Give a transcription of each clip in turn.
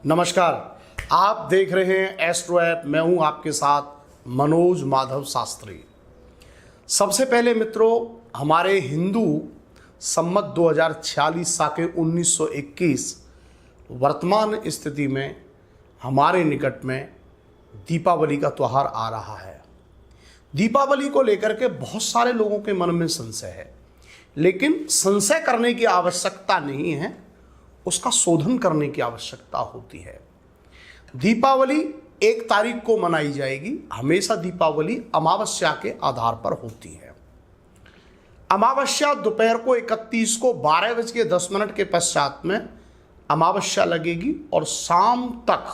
नमस्कार, आप देख रहे हैं एस्ट्रो ऐप। मैं हूं आपके साथ मनोज माधव शास्त्री। सबसे पहले मित्रों, हमारे हिंदू संमत 2046 साके 1921 वर्तमान स्थिति में हमारे निकट में दीपावली का त्यौहार आ रहा है। दीपावली को लेकर के बहुत सारे लोगों के मन में संशय है, लेकिन संशय करने की आवश्यकता नहीं है, उसका शोधन करने की आवश्यकता होती है। दीपावली 1 तारीख को मनाई जाएगी। हमेशा दीपावली अमावस्या के आधार पर होती है। अमावस्या दोपहर को 31 को 12:10 के पश्चात में अमावस्या लगेगी और शाम तक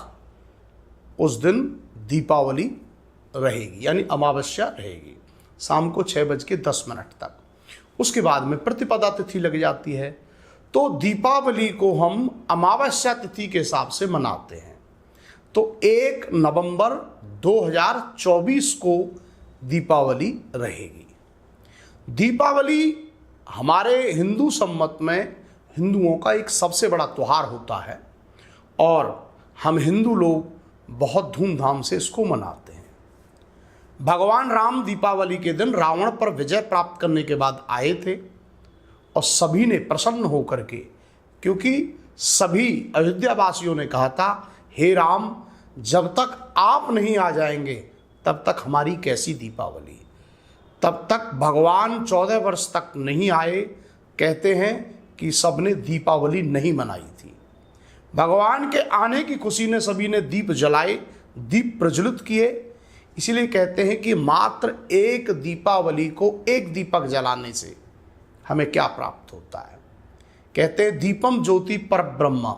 उस दिन दीपावली रहेगी, यानी अमावस्या रहेगी शाम को 6:10 तक। उसके बाद में प्रतिपदा तिथि लग जाती है। तो दीपावली को हम अमावस्या तिथि के हिसाब से मनाते हैं। तो 1 नवंबर 2024 को दीपावली रहेगी। दीपावली हमारे हिंदू सम्मत में हिंदुओं का एक सबसे बड़ा त्यौहार होता है और हम हिंदू लोग बहुत धूमधाम से इसको मनाते हैं। भगवान राम दीपावली के दिन रावण पर विजय प्राप्त करने के बाद आए थे और सभी ने प्रसन्न होकर के, क्योंकि सभी अयोध्या वासियों ने कहा था, हे राम, जब तक आप नहीं आ जाएंगे तब तक हमारी कैसी दीपावली। तब तक भगवान 14 वर्ष तक नहीं आए। कहते हैं कि सबने दीपावली नहीं मनाई थी। भगवान के आने की खुशी ने सभी ने दीप जलाए, दीप प्रज्वलित किए। इसीलिए कहते हैं कि मात्र एक दीपावली को एक दीपक जलाने से हमें क्या प्राप्त होता है। कहते हैं दीपम ज्योति पर ब्रह्मा,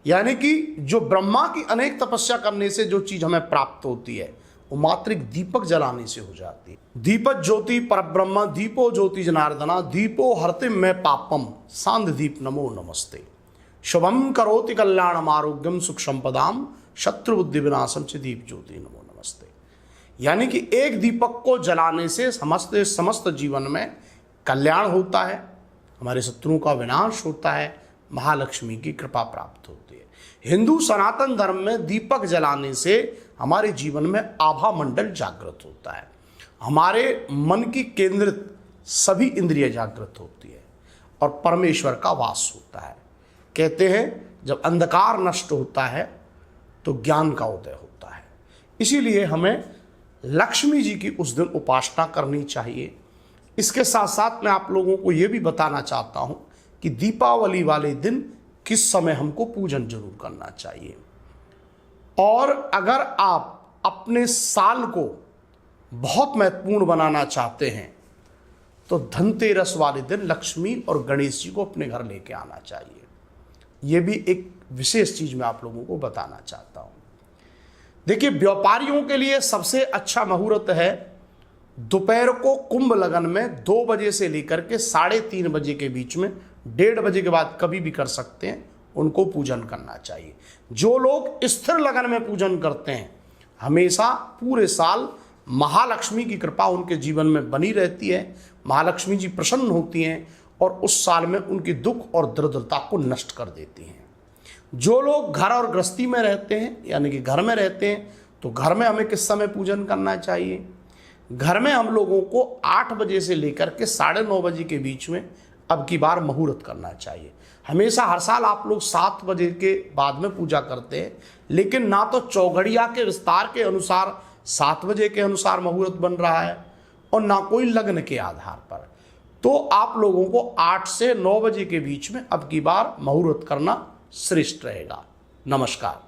यानी कि जो ब्रह्मा की अनेक तपस्या करने से जो चीज हमें प्राप्त होती है वो मात्र एक दीपक जलाने से हो जाती है। दीपक ज्योति पर ब्रह्मा, दीपो ज्योति जनार्दना, दीपो हरते में पापम, सांध दीप नमो नमस्ते, शुभम करोति कल्याणम आरोग्यम सुख संपदाम, शत्रु बुद्धि विनाशम च दीप ज्योति नमो नमस्ते। यानी कि एक दीपक को जलाने से समस्त जीवन में कल्याण होता है, हमारे शत्रुओं का विनाश होता है, महालक्ष्मी की कृपा प्राप्त होती है। हिंदू सनातन धर्म में दीपक जलाने से हमारे जीवन में आभा मंडल जागृत होता है, हमारे मन की केंद्रित सभी इंद्रिय जागृत होती है और परमेश्वर का वास होता है। कहते हैं जब अंधकार नष्ट होता है तो ज्ञान का उदय होता है। इसीलिए हमें लक्ष्मी जी की उस दिन उपासना करनी चाहिए। इसके साथ साथ मैं आप लोगों को ये भी बताना चाहता हूं कि दीपावली वाले दिन किस समय हमको पूजन जरूर करना चाहिए। और अगर आप अपने साल को बहुत महत्वपूर्ण बनाना चाहते हैं तो धनतेरस वाले दिन लक्ष्मी और गणेश जी को अपने घर लेके आना चाहिए। ये भी एक विशेष चीज मैं आप लोगों को बताना चाहता हूं। देखिए, व्यापारियों के लिए सबसे अच्छा मुहूर्त है दोपहर को कुंभ लगन में 2 बजे से लेकर के 3:30 बजे के बीच में, 1:30 बजे के बाद कभी भी कर सकते हैं, उनको पूजन करना चाहिए। जो लोग स्थिर लगन में पूजन करते हैं, हमेशा पूरे साल महालक्ष्मी की कृपा उनके जीवन में बनी रहती है, महालक्ष्मी जी प्रसन्न होती हैं और उस साल में उनकी दुख और दरिद्रता को नष्ट कर देती हैं। जो लोग घर और गृहस्थी में रहते हैं, यानी कि घर में रहते हैं, तो घर में हमें किस समय पूजन करना चाहिए? घर में हम लोगों को 8 बजे से लेकर के 9:30 बजे के बीच में अब की बार मुहूर्त करना चाहिए। हमेशा हर साल आप लोग 7 बजे के बाद में पूजा करते हैं, लेकिन ना तो चौघड़िया के विस्तार के अनुसार 7 बजे के अनुसार मुहूर्त बन रहा है और ना कोई लग्न के आधार पर। तो आप लोगों को 8 से 9 बजे के बीच में अब की बार मुहूर्त करना श्रेष्ठ रहेगा। नमस्कार।